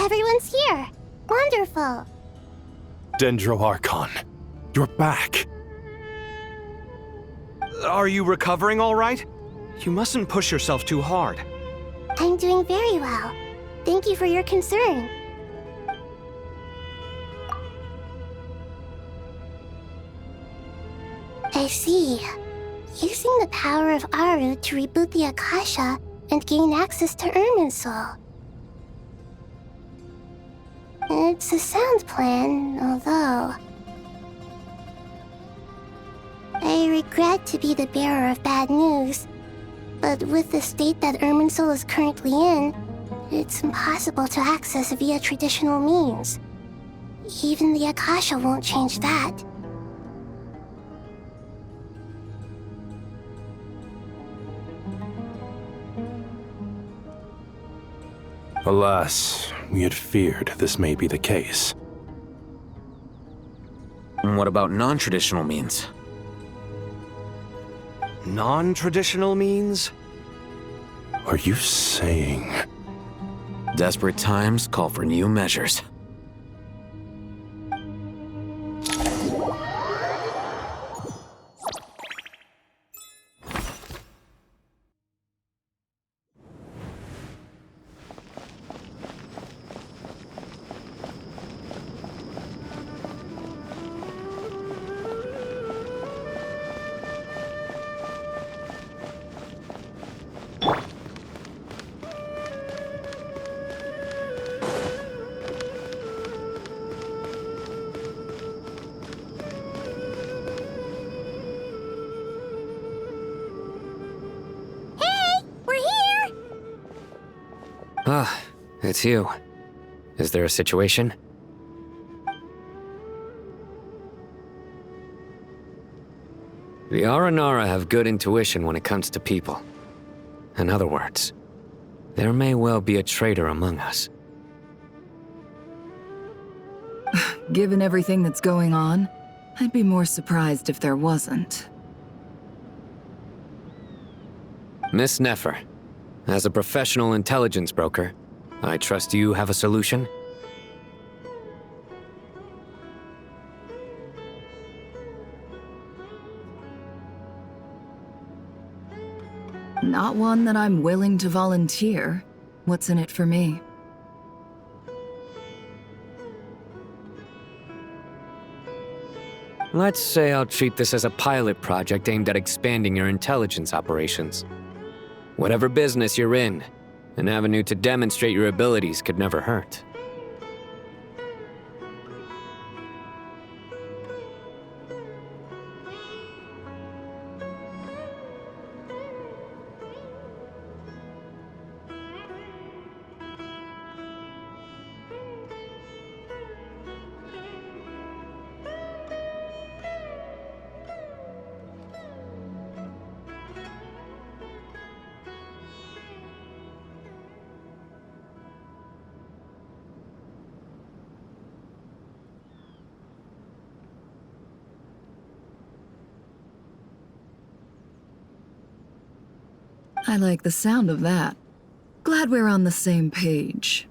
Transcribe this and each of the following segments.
Everyone's here. Wonderful. Dendro-Archon, you're back. Are you recovering all right? You mustn't push yourself too hard. I'm doing very well. Thank you for your concern. I see. Using the power of Aru to reboot the Akasha and gain access to Irminsul. It's a sound plan, although... I regret to be the bearer of bad news, but with the state that Irminsul is currently in, it's impossible to access via traditional means. Even the Akasha won't change that. Alas, we had feared this may be the case. What about non-traditional means? Non-traditional means? Are you saying... Desperate times call for new measures. Ah, it's you. Is there a situation? The Aranara have good intuition when it comes to people. In other words, there may well be a traitor among us. Given everything that's going on, I'd be more surprised if there wasn't. Miss Nefer, as a professional intelligence broker, I trust you have a solution? Not one that I'm willing to volunteer. What's in it for me? Let's say I'll treat this as a pilot project aimed at expanding your intelligence operations. Whatever business you're in, an avenue to demonstrate your abilities could never hurt. I like the sound of that. Glad we're on the same page.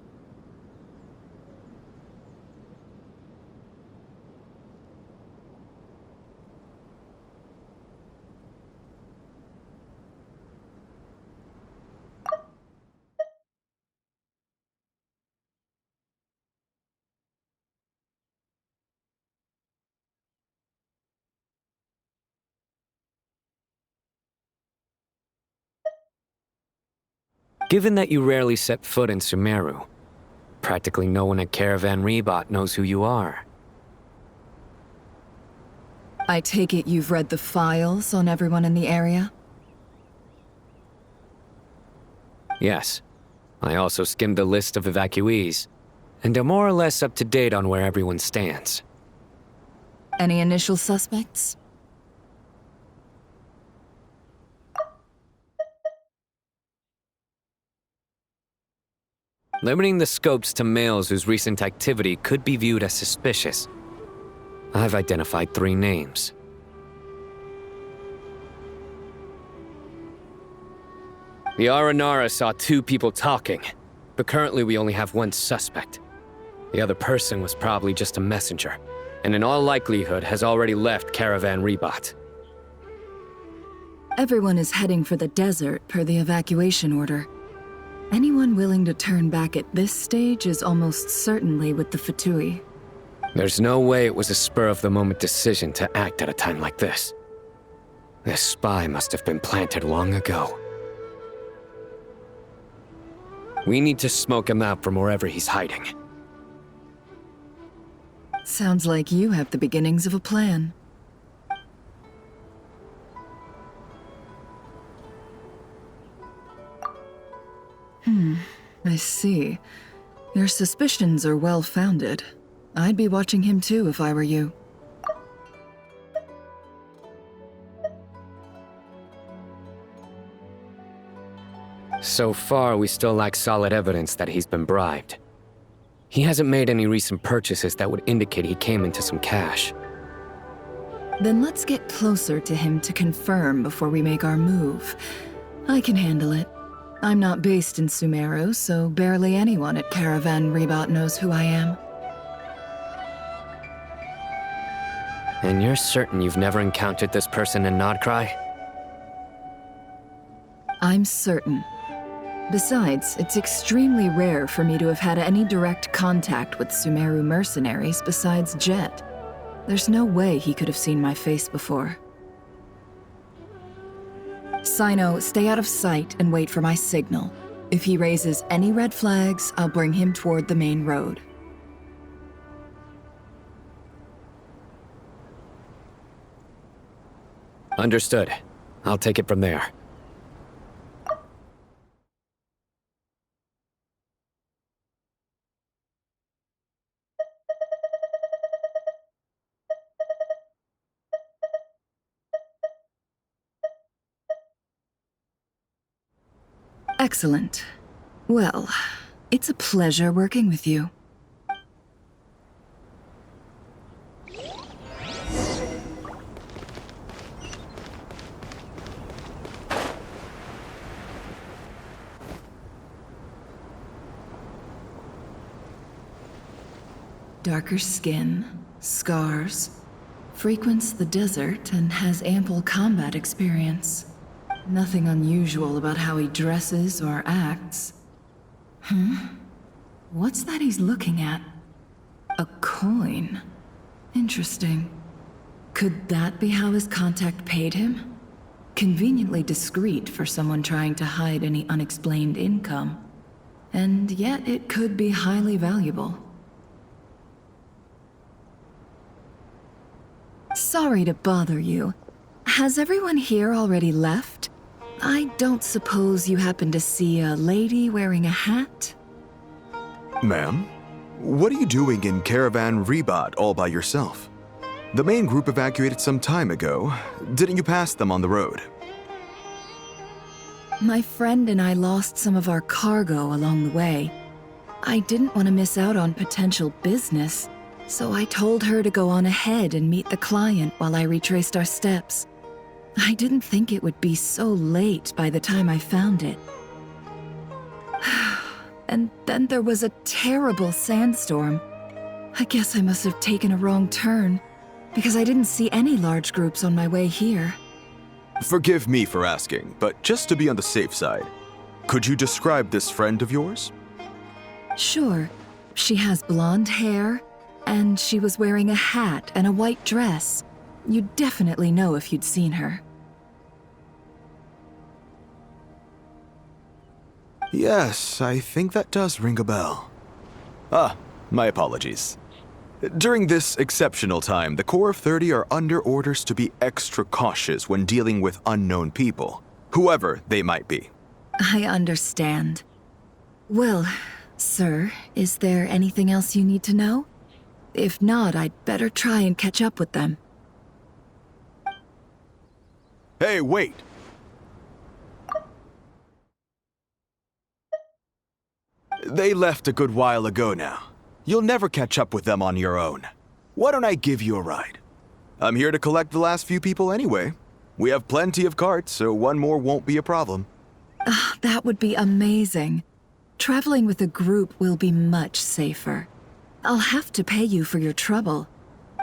Given that you rarely set foot in Sumeru, practically no one at Caravan Rebot knows who you are. I take it you've read the files on everyone in the area? Yes. I also skimmed the list of evacuees, and am more or less up to date on where everyone stands. Any initial suspects? Limiting the scopes to males whose recent activity could be viewed as suspicious. I've identified 3 names. The Aranara saw 2 people talking, but currently we only have 1 suspect. The other person was probably just a messenger, and in all likelihood has already left Caravan Rebot. Everyone is heading for the desert per the evacuation order. Anyone willing to turn back at this stage is almost certainly with the Fatui. There's no way it was a spur-of-the-moment decision to act at a time like this. This spy must have been planted long ago. We need to smoke him out from wherever he's hiding. Sounds like you have the beginnings of a plan. I see. Your suspicions are well-founded. I'd be watching him too if I were you. So far, we still lack solid evidence that he's been bribed. He hasn't made any recent purchases that would indicate he came into some cash. Then let's get closer to him to confirm before we make our move. I can handle it. I'm not based in Sumeru, so barely anyone at Caravan Rebot knows who I am. And you're certain you've never encountered this person in Nodcry? I'm certain. Besides, it's extremely rare for me to have had any direct contact with Sumeru mercenaries besides Jet. There's no way he could have seen my face before. Sino, stay out of sight and wait for my signal. If he raises any red flags, I'll bring him toward the main road. Understood. I'll take it from there. Excellent. Well, it's a pleasure working with you. Darker skin, scars, frequents the desert and has ample combat experience. Nothing unusual about how he dresses or acts. What's that he's looking at? A coin. Interesting. Could that be how his contact paid him? Conveniently discreet for someone trying to hide any unexplained income. And yet it could be highly valuable. Sorry to bother you. Has everyone here already left? I don't suppose you happen to see a lady wearing a hat? Ma'am? What are you doing in Caravan Rebot all by yourself? The main group evacuated some time ago. Didn't you pass them on the road? My friend and I lost some of our cargo along the way. I didn't want to miss out on potential business, so I told her to go on ahead and meet the client while I retraced our steps. I didn't think it would be so late by the time I found it. And then there was a terrible sandstorm. I guess I must have taken a wrong turn, because I didn't see any large groups on my way here. Forgive me for asking, but just to be on the safe side, could you describe this friend of yours? Sure. She has blonde hair, and she was wearing a hat and a white dress. You'd definitely know if you'd seen her. Yes, I think that does ring a bell. Ah, my apologies. During this exceptional time, the Core of 30 are under orders to be extra cautious when dealing with unknown people, whoever they might be. I understand. Well, sir, is there anything else you need to know? If not, I'd better try and catch up with them. Hey, wait! They left a good while ago now. You'll never catch up with them on your own. Why don't I give you a ride? I'm here to collect the last few people anyway. We have plenty of carts, so one more won't be a problem. That would be amazing. Traveling with a group will be much safer. I'll have to pay you for your trouble.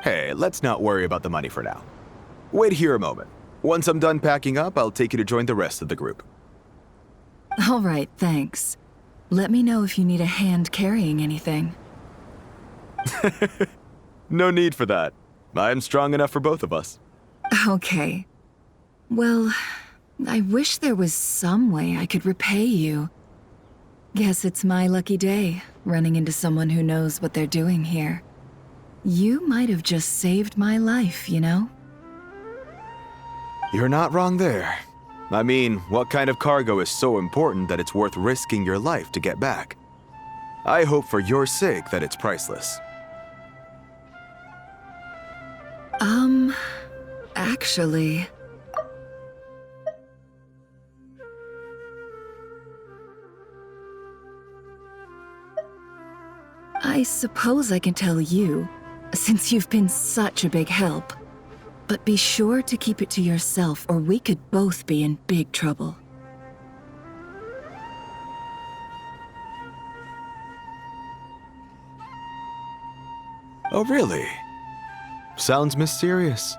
Hey, let's not worry about the money for now. Wait here a moment. Once I'm done packing up, I'll take you to join the rest of the group. All right, thanks. Let me know if you need a hand carrying anything. No need for that. I'm strong enough for both of us. Okay. Well, I wish there was some way I could repay you. Guess it's my lucky day, running into someone who knows what they're doing here. You might have just saved my life, you know? You're not wrong there. I mean, what kind of cargo is so important that it's worth risking your life to get back? I hope for your sake that it's priceless. Actually... I suppose I can tell you, since you've been such a big help. But be sure to keep it to yourself, or we could both be in big trouble. Oh, really? Sounds mysterious.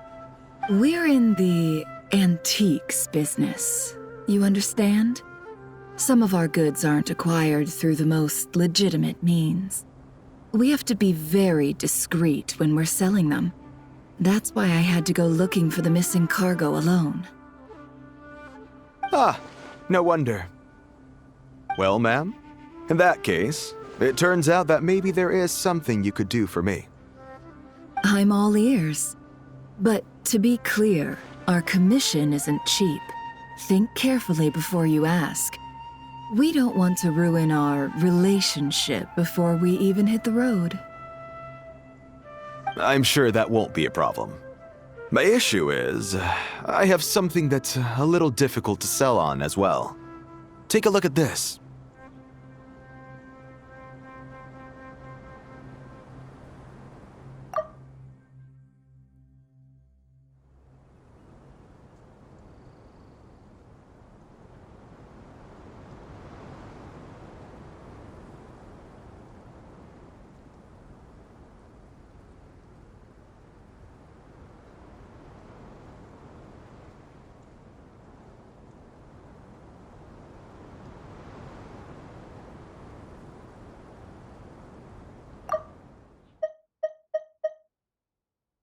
We're in the antiques business. You understand? Some of our goods aren't acquired through the most legitimate means. We have to be very discreet when we're selling them. That's why I had to go looking for the missing cargo alone. Ah, no wonder. Well, ma'am, in that case, it turns out that maybe there is something you could do for me. I'm all ears. But to be clear, our commission isn't cheap. Think carefully before you ask. We don't want to ruin our relationship before we even hit the road. I'm sure that won't be a problem. My issue is, I have something that's a little difficult to sell on as well. Take a look at this.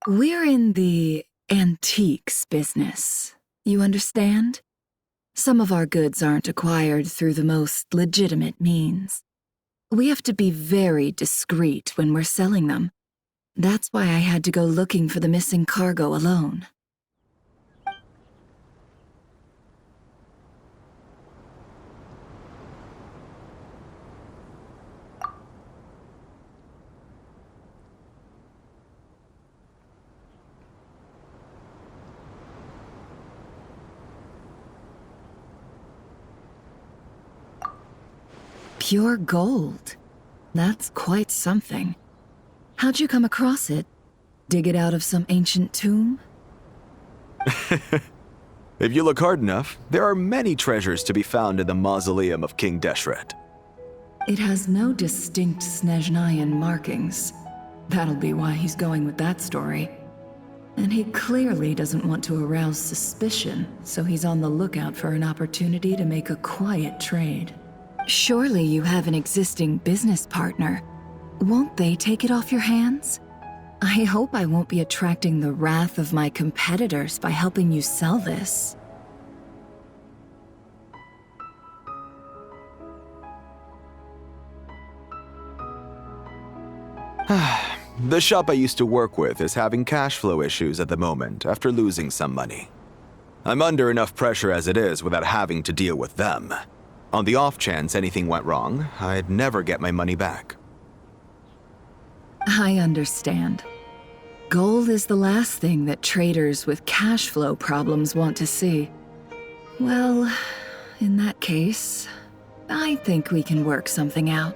We're in the antiques business. You understand? Some of our goods aren't acquired through the most legitimate means. We have to be very discreet when we're selling them. That's why I had to go looking for the missing cargo alone. Pure gold. That's quite something. How'd you come across it? Dig it out of some ancient tomb? If you look hard enough, there are many treasures to be found in the mausoleum of King Deshret. It has no distinct Snezhnayan markings. That'll be why he's going with that story. And he clearly doesn't want to arouse suspicion, so he's on the lookout for an opportunity to make a quiet trade. Surely you have an existing business partner. Won't they take it off your hands? I hope I won't be attracting the wrath of my competitors by helping you sell this. The shop I used to work with is having cash flow issues at the moment after losing some money. I'm under enough pressure as it is without having to deal with them. On the off chance anything went wrong, I'd never get my money back. I understand. Gold is the last thing that traders with cash flow problems want to see. Well, in that case, I think we can work something out.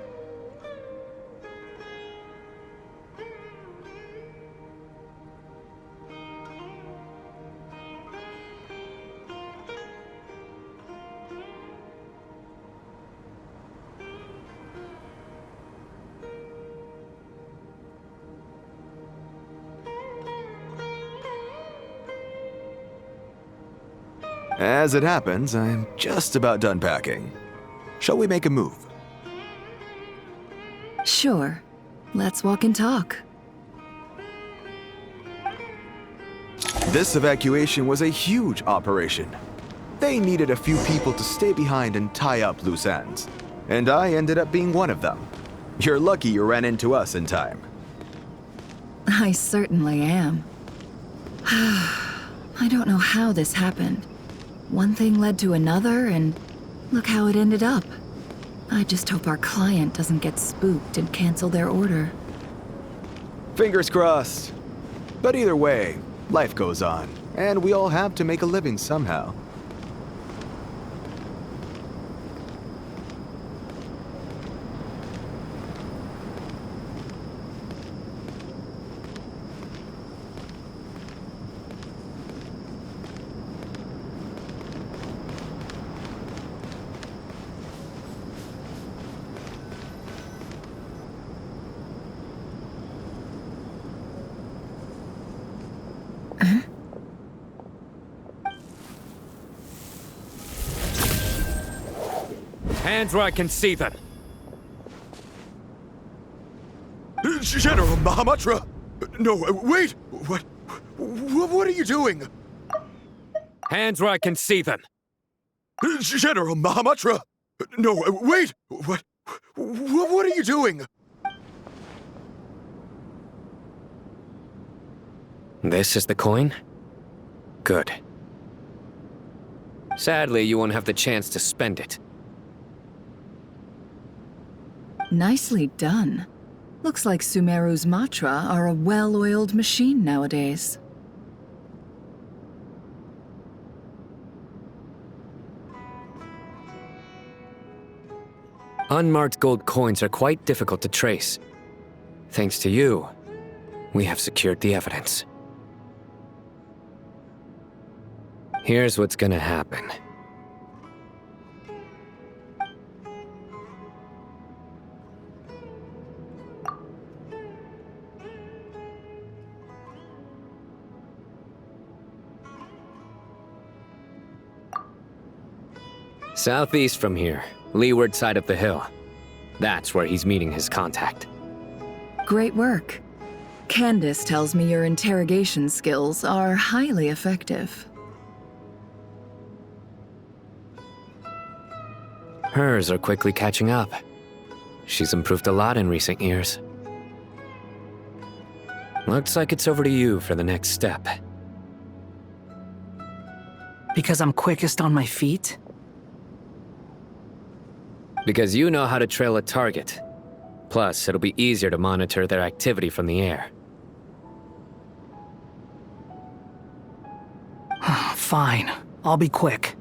As it happens, I'm just about done packing. Shall we make a move? Sure. Let's walk and talk. This evacuation was a huge operation. They needed a few people to stay behind and tie up loose ends. And I ended up being one of them. You're lucky you ran into us in time. I certainly am. I don't know how this happened. One thing led to another, and look how it ended up. I just hope our client doesn't get spooked and cancel their order. Fingers crossed. But either way, life goes on, and we all have to make a living somehow. Hands where I can see them. General Mahamatra! No, wait! What are you doing? Hands where I can see them. General Mahamatra! No, wait! What are you doing? This is the coin? Good. Sadly, you won't have the chance to spend it. Nicely done. Looks like Sumeru's Matra are a well-oiled machine nowadays. Unmarked gold coins are quite difficult to trace. Thanks to you, we have secured the evidence. Here's what's gonna happen. Southeast from here, leeward side of the hill. That's where he's meeting his contact. Great work. Candace tells me your interrogation skills are highly effective. Hers are quickly catching up. She's improved a lot in recent years. Looks like it's over to you for the next step. Because I'm quickest on my feet? Because you know how to trail a target. Plus, it'll be easier to monitor their activity from the air. Fine. I'll be quick.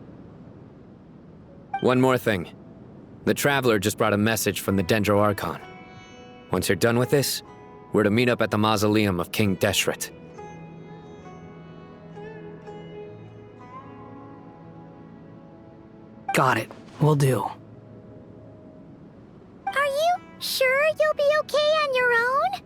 One more thing. The Traveler just brought a message from the Dendro Archon. Once you're done with this, we're to meet up at the mausoleum of King Deshret. Got it. Will do. Are you sure you'll be okay on your own?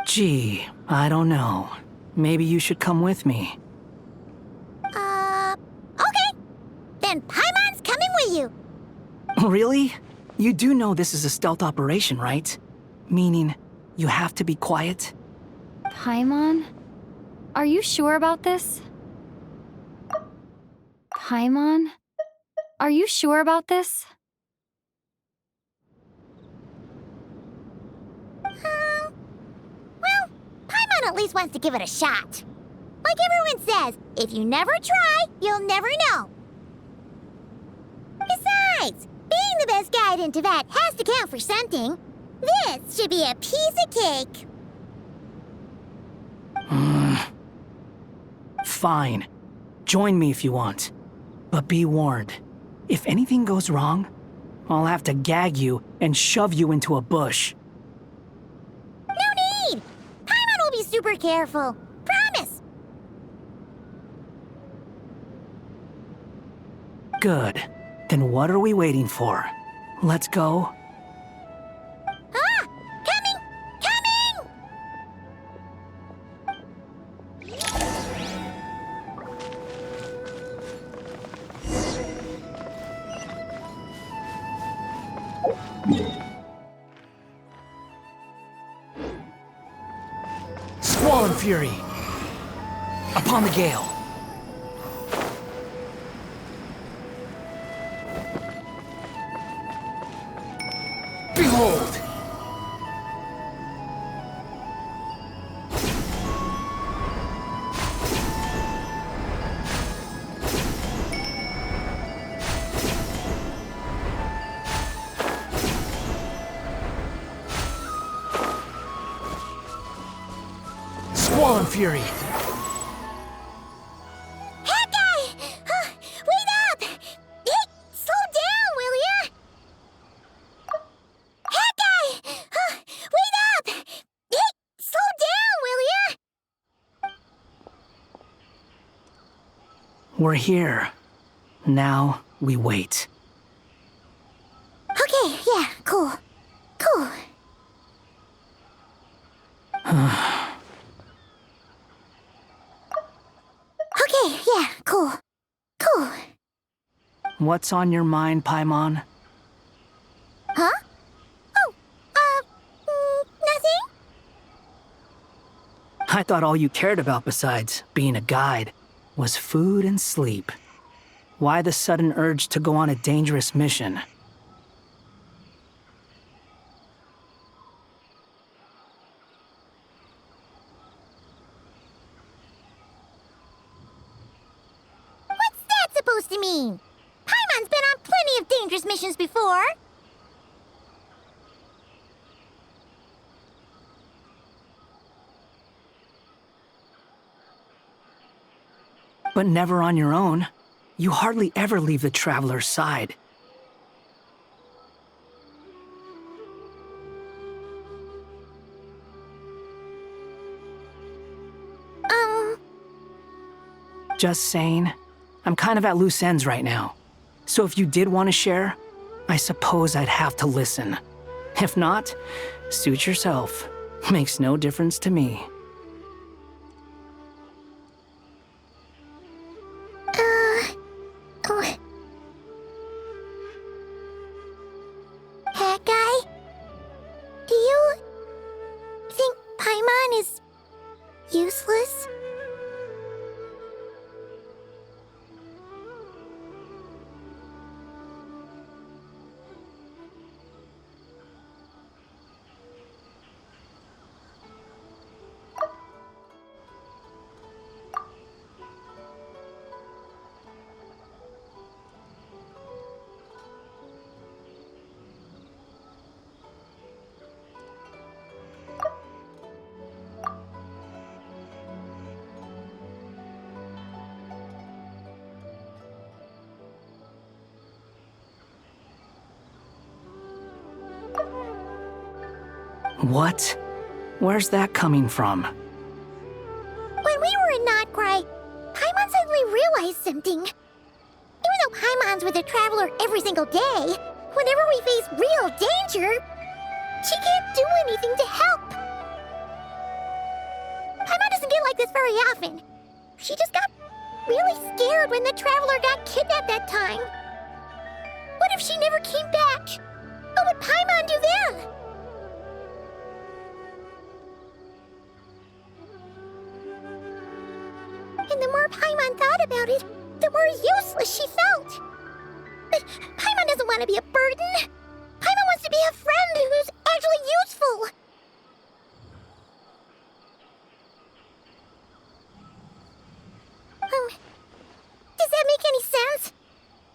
Gee, I don't know. Maybe you should come with me. Okay. Then Paimon's coming with you. Really? You do know this is a stealth operation, right? Meaning, you have to be quiet? Paimon? Are you sure about this? Paimon? Are you sure about this? Well, Paimon at least wants to give it a shot. Like everyone says, if you never try, you'll never know. Besides, being the best guide into that has to count for something. This should be a piece of cake. Fine. Join me if you want. But be warned. If anything goes wrong, I'll have to gag you and shove you into a bush. No need! Paimon will be super careful. Promise! Good. Then what are we waiting for? Let's go. Ah! Coming! Coming! Squall and Fury! Upon the gale! Behold! Squall and Fury! Wait up! Hey, slow down, will ya? Hawkeye! Wait up! Hey, slow down, will ya? We're here. Now we wait. Okay, yeah, cool. Cool. Okay, yeah, cool. Cool. What's on your mind, Paimon? Huh? Oh, nothing? I thought all you cared about besides being a guide was food and sleep. Why the sudden urge to go on a dangerous mission? What's that supposed to mean? Paimon's been on plenty of dangerous missions before. But never on your own. You hardly ever leave the Traveler's side. Just saying. I'm kind of at loose ends right now. So if you did want to share, I suppose I'd have to listen. If not, suit yourself. Makes no difference to me. That guy? Do you think Paimon is useless? What? Where's that coming from? When we were in Notcry, Paimon suddenly realized something. Even though Paimon's with a Traveler every single day, whenever we face real danger, she can't do anything to help. Paimon doesn't get like this very often. She just got really scared when the Traveler got kidnapped that time. What if she never came back? What would Paimon do then? And the more Paimon thought about it, the more useless she felt. But Paimon doesn't want to be a burden. Paimon wants to be a friend who's actually useful. Does that make any sense?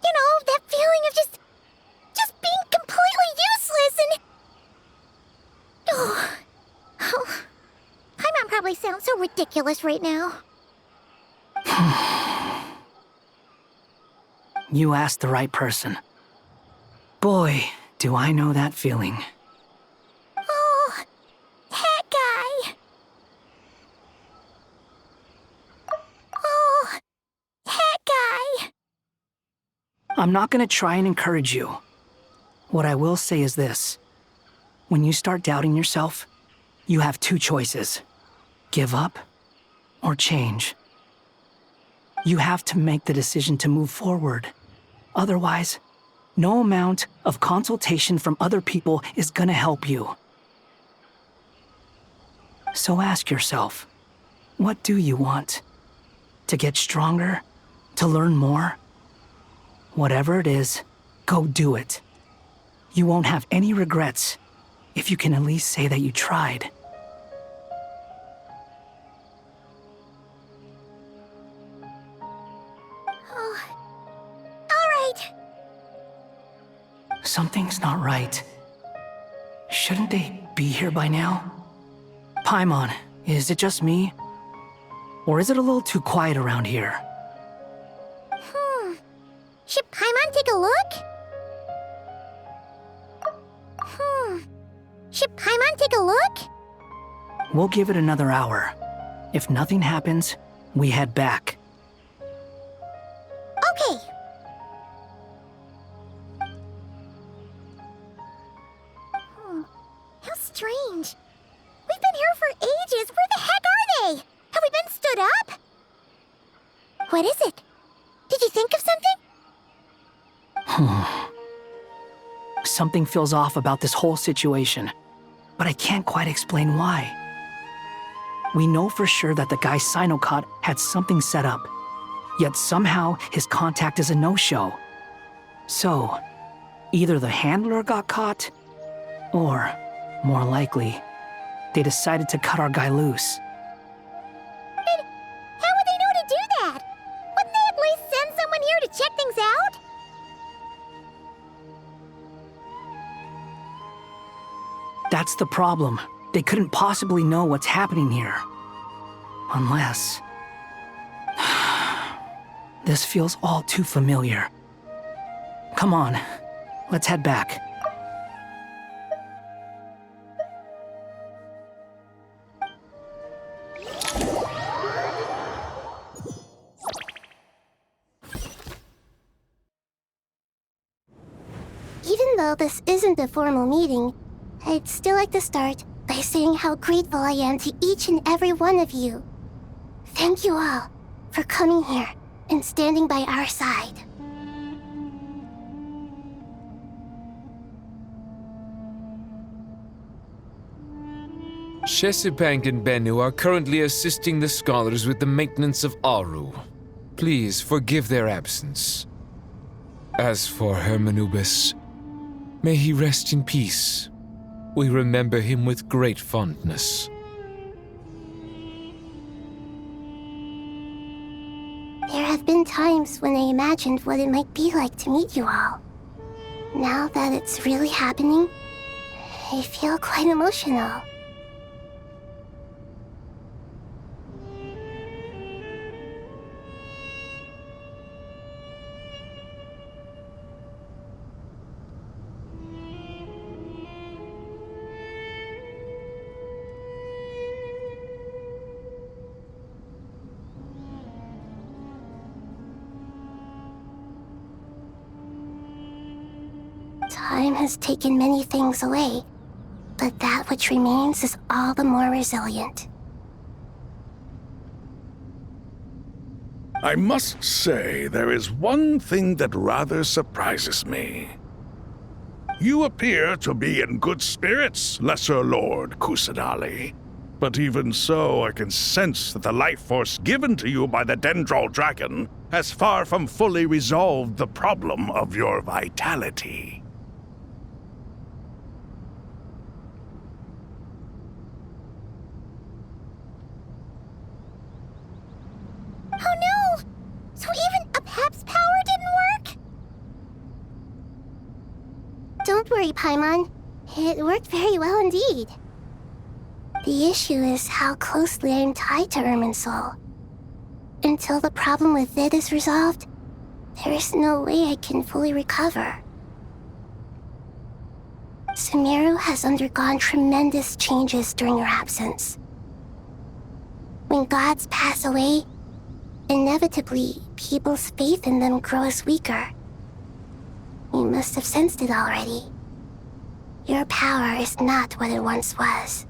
You know, that feeling of just being completely useless and... Oh. Paimon probably sounds so ridiculous right now. You asked the right person. Boy, do I know that feeling. Oh, that guy. Oh, that guy. I'm not gonna try and encourage you. What I will say is this. When you start doubting yourself, you have two choices. Give up or change. You have to make the decision to move forward. Otherwise, no amount of consultation from other people is gonna help you. So ask yourself, what do you want? To get stronger? To learn more? Whatever it is, go do it. You won't have any regrets if you can at least say that you tried. Oh, all right. Something's not right. Shouldn't they be here by now? Paimon, is it just me? Or is it a little too quiet around here? Should Paimon take a look? Should Paimon take a look? We'll give it another hour. If nothing happens, we head back. Okay. How strange. We've been here for ages. Where the heck are they? Have we been stood up? What is it? Did you think of something? Something feels off about this whole situation, but I can't quite explain why. We know for sure that the guy Sinocott had something set up, yet somehow his contact is a no-show. So, either the handler got caught, or, more likely, they decided to cut our guy loose. But how would they know to do that? Wouldn't they at least send someone here to check things out? That's the problem. They couldn't possibly know what's happening here. Unless... This feels all too familiar. Come on, let's head back. Even though this isn't a formal meeting, I'd still like to start by saying how grateful I am to each and every one of you. Thank you all for coming here and standing by our side. Shesibank and Bennu are currently assisting the scholars with the maintenance of Aru. Please forgive their absence. As for Hermanubis, may he rest in peace. We remember him with great fondness. There have been times when I imagined what it might be like to meet you all. Now that it's really happening, I feel quite emotional. Time has taken many things away, but that which remains is all the more resilient. I must say, there is one thing that rather surprises me. You appear to be in good spirits, Lesser Lord Kusanali. But even so, I can sense that the life force given to you by the Dendral Dragon has far from fully resolved the problem of your vitality. Oh no! So even Apep's power didn't work? Don't worry, Paimon. It worked very well indeed. The issue is how closely I am tied to Irminsul. Until the problem with it is resolved, there is no way I can fully recover. Sumeru has undergone tremendous changes during your absence. When gods pass away, inevitably, people's faith in them grows weaker. You must have sensed it already. Your power is not what it once was.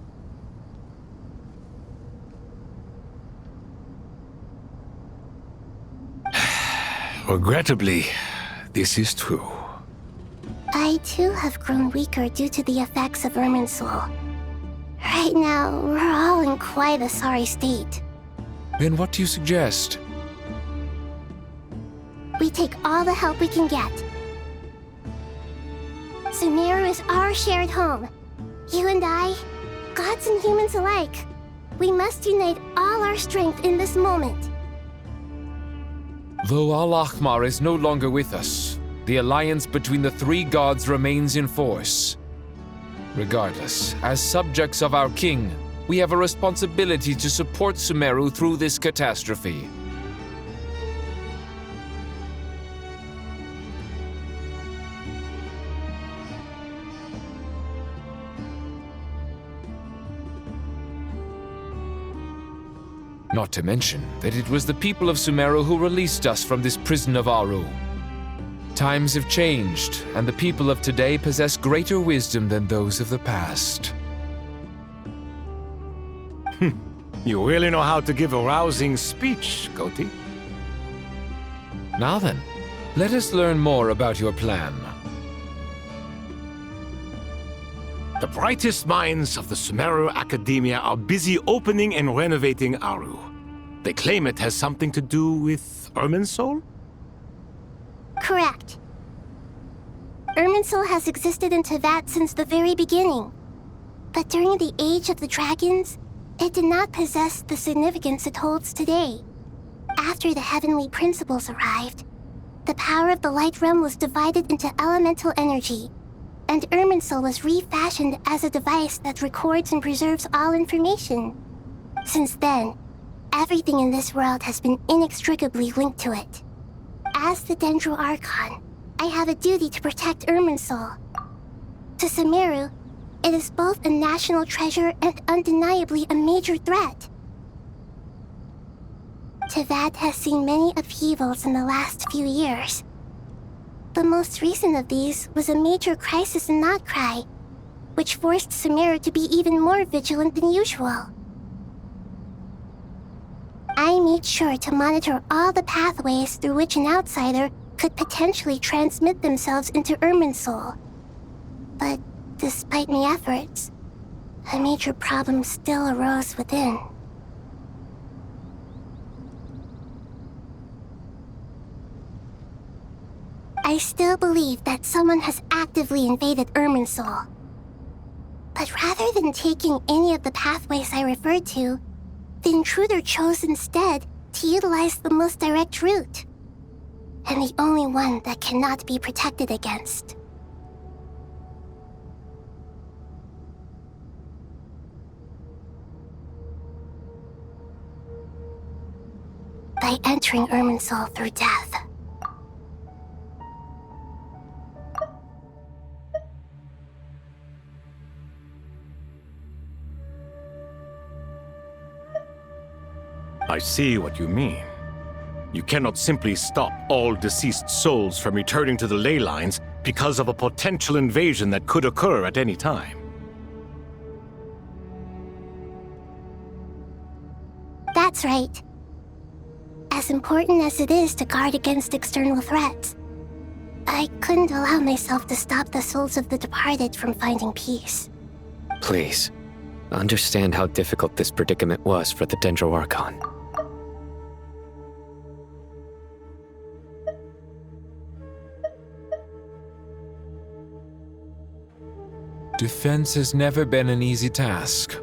Regrettably, this is true. I too have grown weaker due to the effects of Irminsul. Right now, we're all in quite a sorry state. Then what do you suggest? We take all the help we can get. Sumeru is our shared home. You and I, gods and humans alike. We must unite all our strength in this moment. Though Al-Ahmar is no longer with us, the alliance between the three gods remains in force. Regardless, as subjects of our king, we have a responsibility to support Sumeru through this catastrophe. Not to mention that it was the people of Sumeru who released us from this prison of Aru. Times have changed, and the people of today possess greater wisdom than those of the past. You really know how to give a rousing speech, Goti. Now then, let us learn more about your plan. The brightest minds of the Sumeru Academia are busy opening and renovating Aru. They claim it has something to do with Irminsul? Correct. Irminsul has existed in Tevat since the very beginning. But during the Age of the Dragons, it did not possess the significance it holds today. After the heavenly principles arrived, the power of the Light Realm was divided into elemental energy, and Irminsul was refashioned as a device that records and preserves all information. Since then, everything in this world has been inextricably linked to it. As the Dendro Archon, I have a duty to protect Irminsul. To Sumeru, it is both a national treasure and undeniably a major threat. Tevat has seen many upheavals in the last few years. The most recent of these was a major crisis in Notcry, which forced Sumeru to be even more vigilant than usual. I made sure to monitor all the pathways through which an outsider could potentially transmit themselves into Irminsul. But despite my efforts, a major problem still arose within. I still believe that someone has actively invaded Irminsul. But rather than taking any of the pathways I referred to, the intruder chose instead to utilize the most direct route, and the only one that cannot be protected against. By entering Irminsul through death. I see what you mean. You cannot simply stop all deceased souls from returning to the ley lines because of a potential invasion that could occur at any time. That's right. As important as it is to guard against external threats, I couldn't allow myself to stop the souls of the departed from finding peace. Please, understand how difficult this predicament was for the Dendro Archon. Defense has never been an easy task.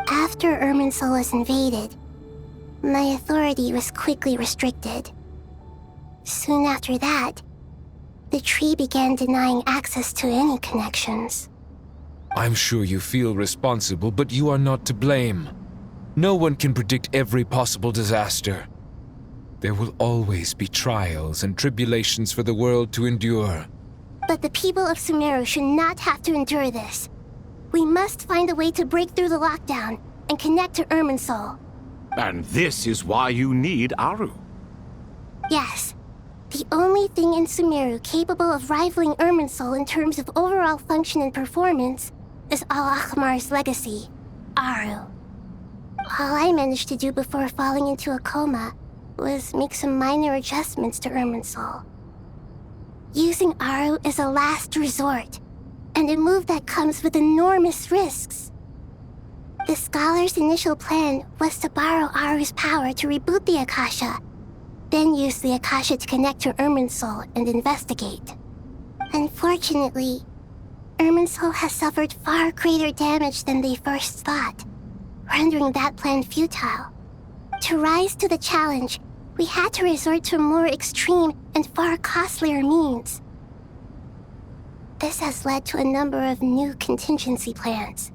After Irminsul was invaded, my authority was quickly restricted. Soon after that, the tree began denying access to any connections. I'm sure you feel responsible, but you are not to blame. No one can predict every possible disaster. There will always be trials and tribulations for the world to endure. But the people of Sumeru should not have to endure this. We must find a way to break through the lockdown and connect to Irminsul. And this is why you need Aru. Yes. The only thing in Sumeru capable of rivaling Irminsul in terms of overall function and performance is Al-Akhmar's legacy, Aru. All I managed to do before falling into a coma was make some minor adjustments to Irminsul. Using Aru is a last resort, and a move that comes with enormous risks. The Scholar's initial plan was to borrow Aru's power to reboot the Akasha, then use the Akasha to connect to Irminsul and investigate. Unfortunately, Irminsul has suffered far greater damage than they first thought, rendering that plan futile. To rise to the challenge, we had to resort to more extreme and far costlier means. This has led to a number of new contingency plans.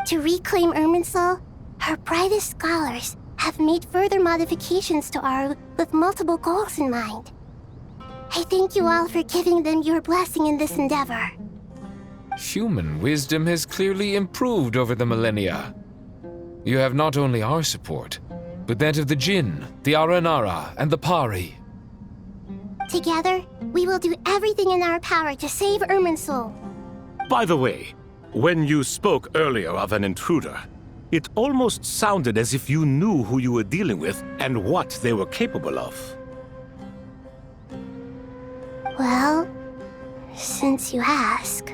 To reclaim Irminsul, our brightest scholars have made further modifications to Aru with multiple goals in mind. I thank you all for giving them your blessing in this endeavor. Human wisdom has clearly improved over the millennia. You have not only our support, but that of the Jinn, the Aranara, and the Pari. Together, we will do everything in our power to save Irminsul. By the way, when you spoke earlier of an intruder, it almost sounded as if you knew who you were dealing with and what they were capable of. Well, since you ask.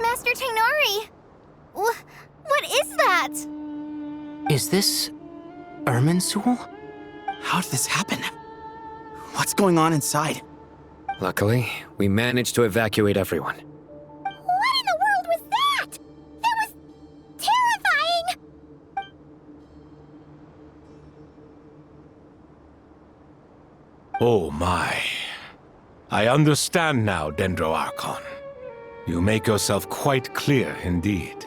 Master Tainari! What is that? Is this Irminsul? How did this happen? What's going on inside? Luckily, we managed to evacuate everyone. What in the world was that? That was terrifying! Oh my. I understand now, Dendroarchon. You make yourself quite clear indeed.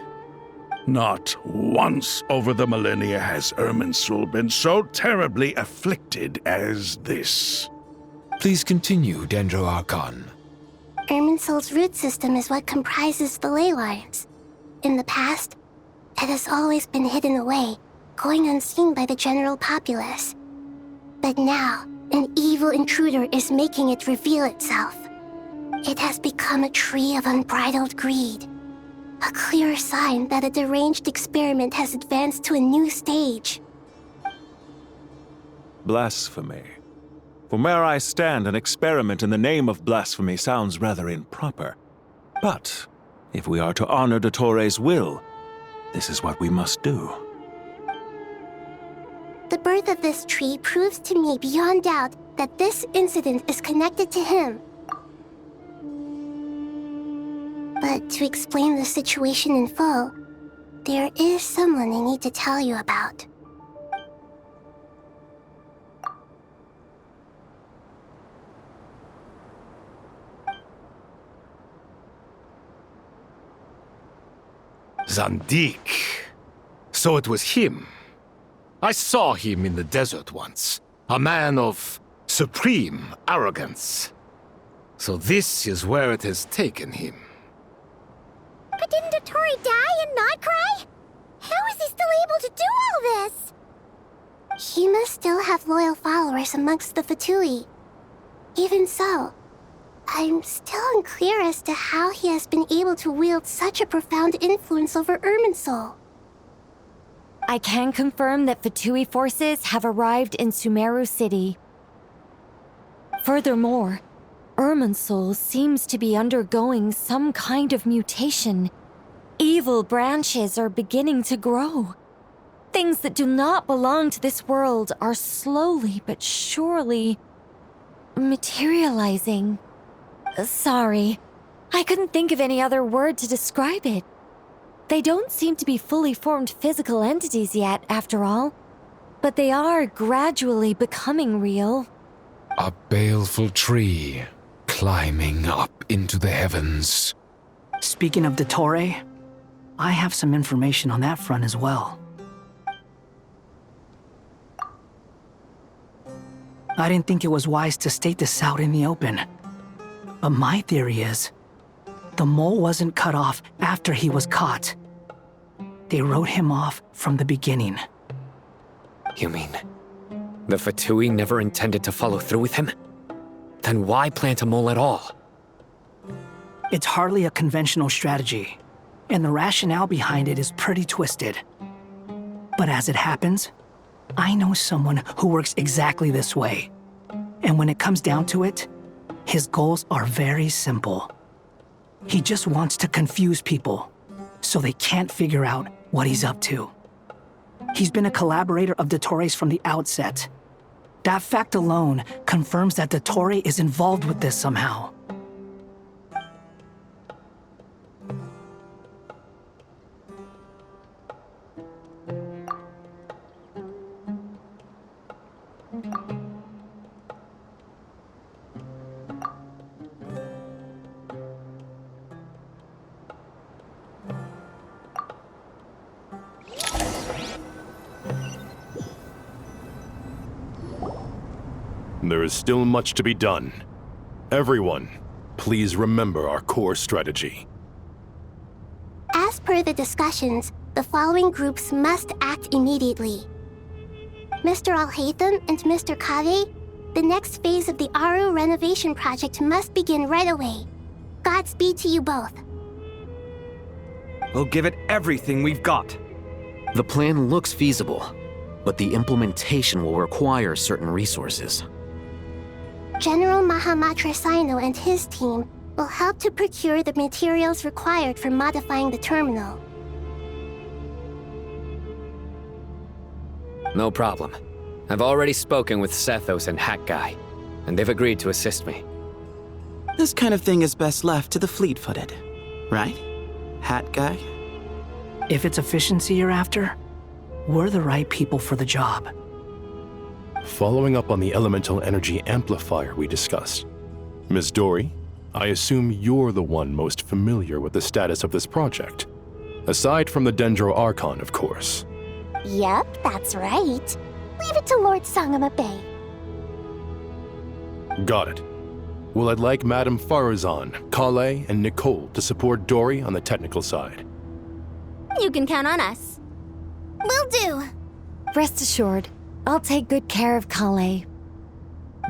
Not once over the millennia has Irminsul been so terribly afflicted as this. Please continue, Dendroarchon. Irminsul's root system is what comprises the ley lines. In the past, it has always been hidden away, going unseen by the general populace. But now, an evil intruder is making it reveal itself. It has become a tree of unbridled greed. A clear sign that a deranged experiment has advanced to a new stage. Blasphemy. From where I stand, an experiment in the name of blasphemy sounds rather improper. But if we are to honor Dottores' will, this is what we must do. The birth of this tree proves to me beyond doubt that this incident is connected to him. But to explain the situation in full, there is someone I need to tell you about. Zandik. So it was him. I saw him in the desert once. A man of supreme arrogance. So this is where it has taken him. But didn't Dottore die and not cry? How is he still able to do all this? He must still have loyal followers amongst the Fatui. Even so, I'm still unclear as to how he has been able to wield such a profound influence over Irminsul. I can confirm that Fatui forces have arrived in Sumeru City. Furthermore, Irminsul seems to be undergoing some kind of mutation. Evil branches are beginning to grow. things that do not belong to this world are slowly but surely materializing. Sorry, I couldn't think of any other word to describe it. They don't seem to be fully formed physical entities yet, after all, but they are gradually becoming real. A baleful tree climbing up into the heavens. Speaking of Dottore, I have some information on that front as well. I didn't think it was wise to state this out in the open. But my theory is, the mole wasn't cut off after he was caught. They wrote him off from the beginning. You mean, the Fatui never intended to follow through with him? Then why plant a mole at all? It's hardly a conventional strategy, and the rationale behind it is pretty twisted. But as it happens, I know someone who works exactly this way. And when it comes down to it, his goals are very simple. He just wants to confuse people, so they can't figure out what he's up to. He's been a collaborator of Dottore's from the outset. That fact alone confirms that Dottore is involved with this somehow. There is still much to be done. Everyone, please remember our core strategy. As per the discussions, the following groups must act immediately. Mr. Alhaitham and Mr. Kave, the next phase of the Aru renovation project must begin right away. Godspeed to you both. We'll give it everything we've got. The plan looks feasible, but the implementation will require certain resources. General Mahamatra Sino and his team will help to procure the materials required for modifying the terminal. No problem. I've already spoken with Sethos and Hat Guy, and they've agreed to assist me. This kind of thing is best left to the fleet-footed, right, Hat Guy? If it's efficiency you're after, we're the right people for the job. Following up on the elemental energy amplifier we discussed, Ms. Dory, I assume you're the one most familiar with the status of this project. Aside from the Dendro Archon, of course. Yep, that's right. Leave it to Lord Sangamabe. Got it. Well, I'd like Madame Farazan, Kale, and Nicole to support Dory on the technical side. You can count on us. Will do. Rest assured, I'll take good care of Kale.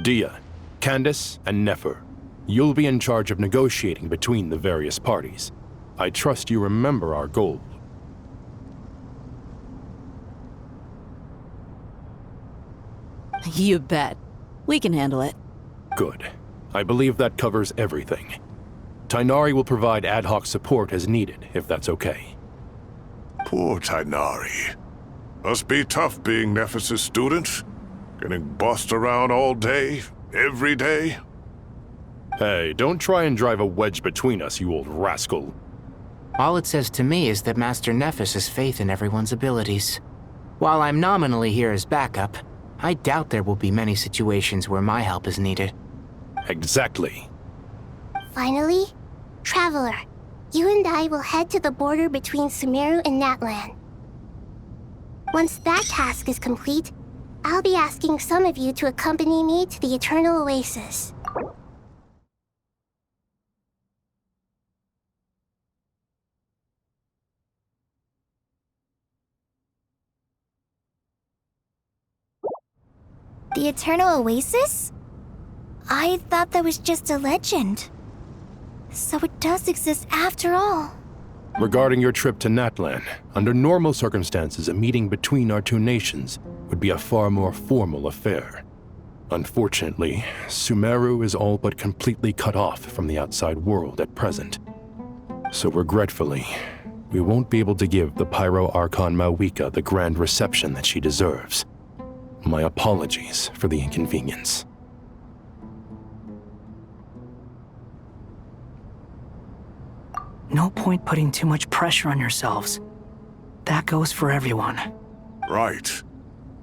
Dia, Candace, and Nefer, you'll be in charge of negotiating between the various parties. I trust you remember our goal. You bet. We can handle it. Good. I believe that covers everything. Tainari will provide ad hoc support as needed, if that's okay. Poor Tainari. Must be tough being Nephis' student. Getting bossed around all day, every day. Hey, don't try and drive a wedge between us, you old rascal. All it says to me is that Master Nephis has faith in everyone's abilities. While I'm nominally here as backup, I doubt there will be many situations where my help is needed. Exactly. Finally, Traveler, you and I will head to the border between Sumeru and Natlan. Once that task is complete, I'll be asking some of you to accompany me to the Eternal Oasis. The Eternal Oasis? I thought that was just a legend. So it does exist after all. Regarding your trip to Natlan, under normal circumstances, a meeting between our two nations would be a far more formal affair. Unfortunately, Sumeru is all but completely cut off from the outside world at present. So regretfully, we won't be able to give the Pyro Archon Mawika the grand reception that she deserves. My apologies for the inconvenience. No point putting too much pressure on yourselves. That goes for everyone. Right.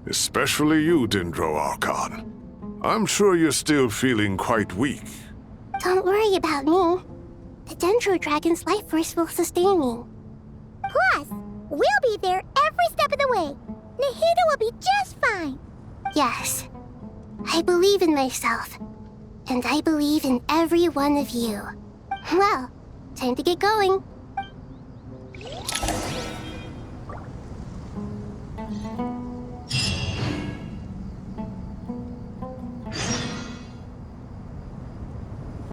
Especially you, Dendro Archon. I'm sure you're still feeling quite weak. Don't worry about me. The Dendro Dragon's life force will sustain me. Plus, we'll be there every step of the way. Nahida will be just fine. Yes. I believe in myself. And I believe in every one of you. Well, time to get going.